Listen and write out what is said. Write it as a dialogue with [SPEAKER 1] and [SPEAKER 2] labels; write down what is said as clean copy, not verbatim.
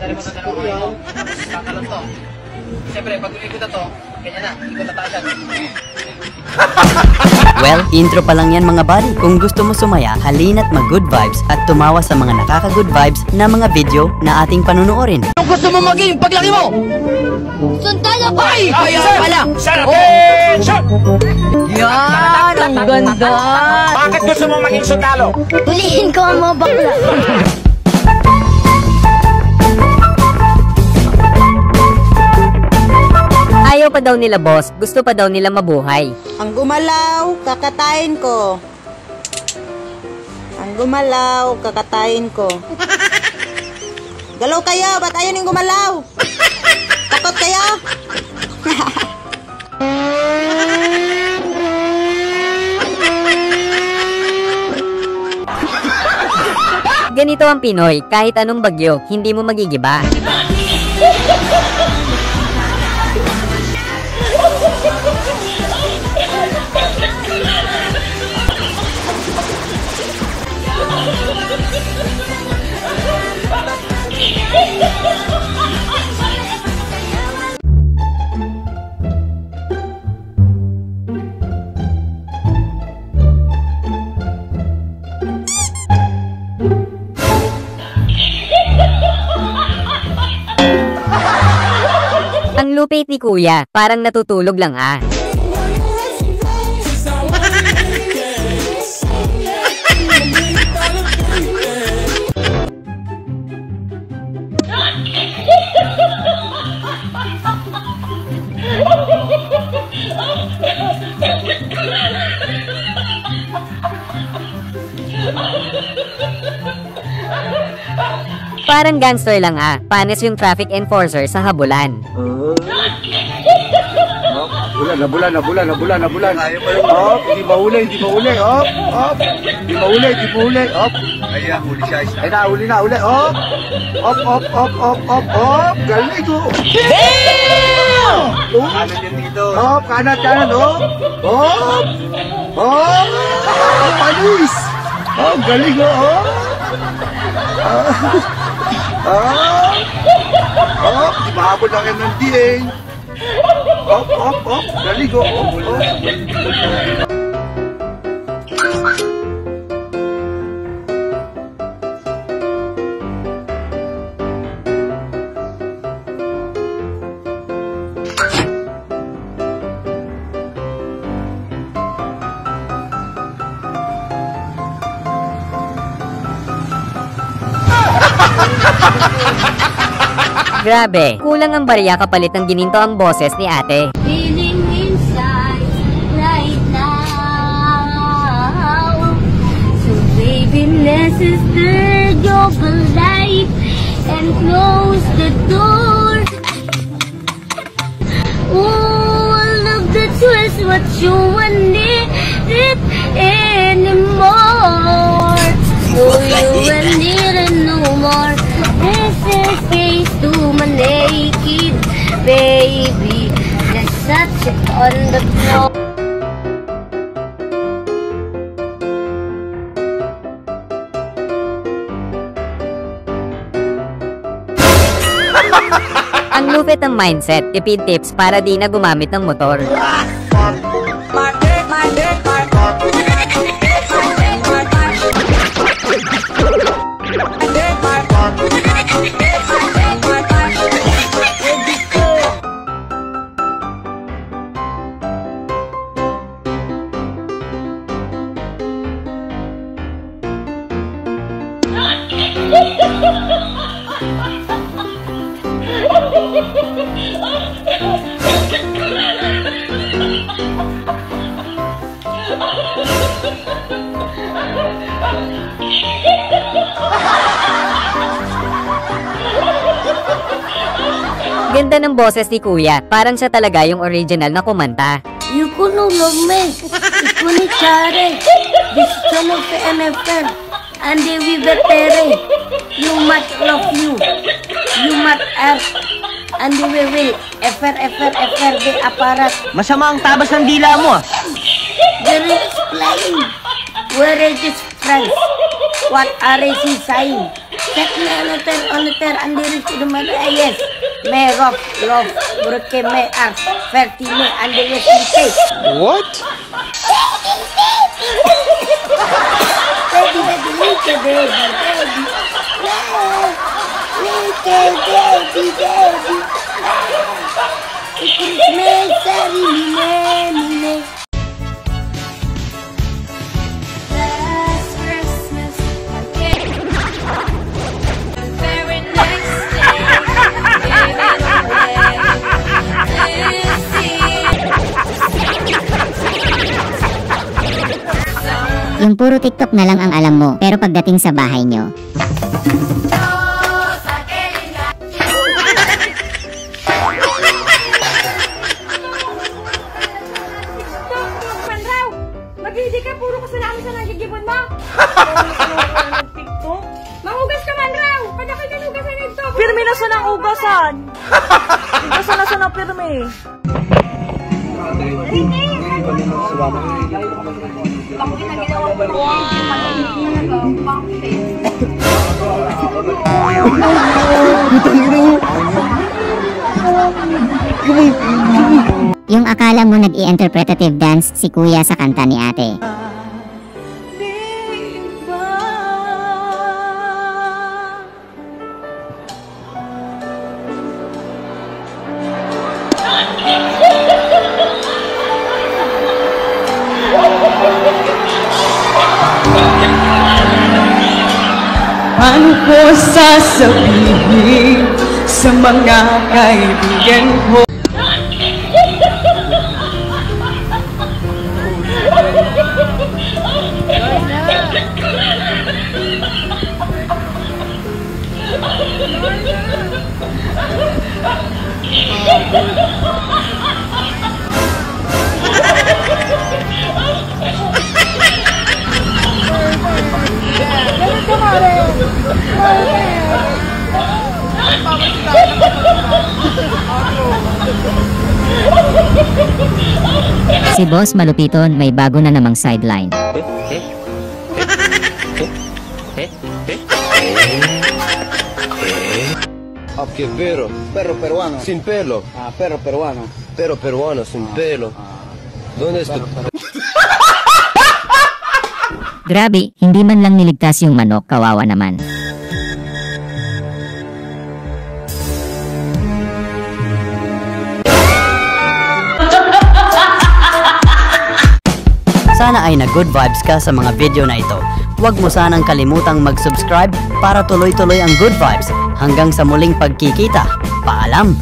[SPEAKER 1] Dali mo sa dalawang kamay mo. Tapos kakalon to. Siyempre, pag umikot na to, ganyan na. Ikot na taas yan.
[SPEAKER 2] Well, intro pa lang yan mga buddy. Kung gusto mo sumaya, halina't mag-good vibes at tumawa sa mga nakaka-good vibes na mga video na ating panunuorin.
[SPEAKER 1] Kung gusto mo maging paglaki mo?
[SPEAKER 3] Sundalo ko!
[SPEAKER 1] Ay! Kaya pala!
[SPEAKER 4] Attention!
[SPEAKER 3] Yan! Ang ganda!
[SPEAKER 4] Bakit gusto mo maging sundalo?
[SPEAKER 3] Hulihin ko ang mga bakla!
[SPEAKER 5] Ayaw pa daw nila boss, gusto pa daw nila mabuhay.
[SPEAKER 6] Ang gumalaw, kakatayin ko. Ang gumalaw, kakatayin ko. Galaw kayo, ba't ayaw yung gumalaw? Takot kayo?
[SPEAKER 5] Ganito ang Pinoy, kahit anong bagyo, hindi mo magigiba. Ang lupit ni Kuya, parang natutulog lang ah. Parang gangster lang ah, panis yung traffic enforcer sa habulan.
[SPEAKER 4] Nabulan. Hop, hindi mahuli. Hop. Hindi mahuli. Hop. Ayan, huli siya. Ay na, huli. Hop. Hop. Galing ko. Damn! Kanan yan dito. Hop, kanan. Hop. Panis. Hop, galing ko. Hop, di mahabol lang yan ng DA. Hop. Galing ko.
[SPEAKER 5] Grabe, kulang ang barya kapalit ng gininto ang boses ni ate.
[SPEAKER 3] Feeling inside right now. So baby, let's stir your light and close the door. All of the truth, what you want it anymore. So you will need it no more. This is face to my naked baby. Let's touch it on the floor.
[SPEAKER 5] Ang lupit ng mindset, tipid tips para di na gumamit ng motor. Ganda ng boses ni Kuya, parang siya talaga yung original na kumanta.
[SPEAKER 3] You could no love me. Ikuni chare. This channel pe MFM. And they will be better. You must love you. You must have. And we will. FR the aparat.
[SPEAKER 2] Masama ang tabas ng dila mo ah.
[SPEAKER 3] There is flying. Where is this friends? What are they saying? Set me on the ter and there is to the man. Yes. Me rock, love, broke me ar, ferti me and the rest of the
[SPEAKER 4] What?
[SPEAKER 3] Baby, little baby. Christmas, mine.
[SPEAKER 7] Last Christmas, I gave the very next day, gave it away. This year,
[SPEAKER 8] Yung puro TikTok na lang ang alam mo, pero pagdating sa bahay nyo,
[SPEAKER 7] Panraw! Maghidi ka, puro kasalanan sa nagigibon mo! TikTok? Mahugas ka man raw! Kada kayo nanugasan ito!
[SPEAKER 9] Pirmi na sa nang ugasan. Ugasan na sa nang pirmi.
[SPEAKER 8] yung akala mo nag-i-interpretative dance si kuya sa kanta ni ate.
[SPEAKER 9] Paano ko sasabihin sa mga kaibigan ko?
[SPEAKER 8] Si Boss Malupiton may bago na namang sideline.
[SPEAKER 10] Que perro.
[SPEAKER 4] Perro peruano.
[SPEAKER 10] Sin pelo.
[SPEAKER 4] Perro peruano.
[SPEAKER 10] Perro peruano sin pelo. ¿Dónde está?
[SPEAKER 8] Grabe, hindi man lang niligtas yung manok, kawawa naman.
[SPEAKER 2] Sana ay na-good vibes ka sa mga video na ito. Huwag mo sanang kalimutang mag-subscribe para tuloy-tuloy ang good vibes. Hanggang sa muling pagkikita. Paalam!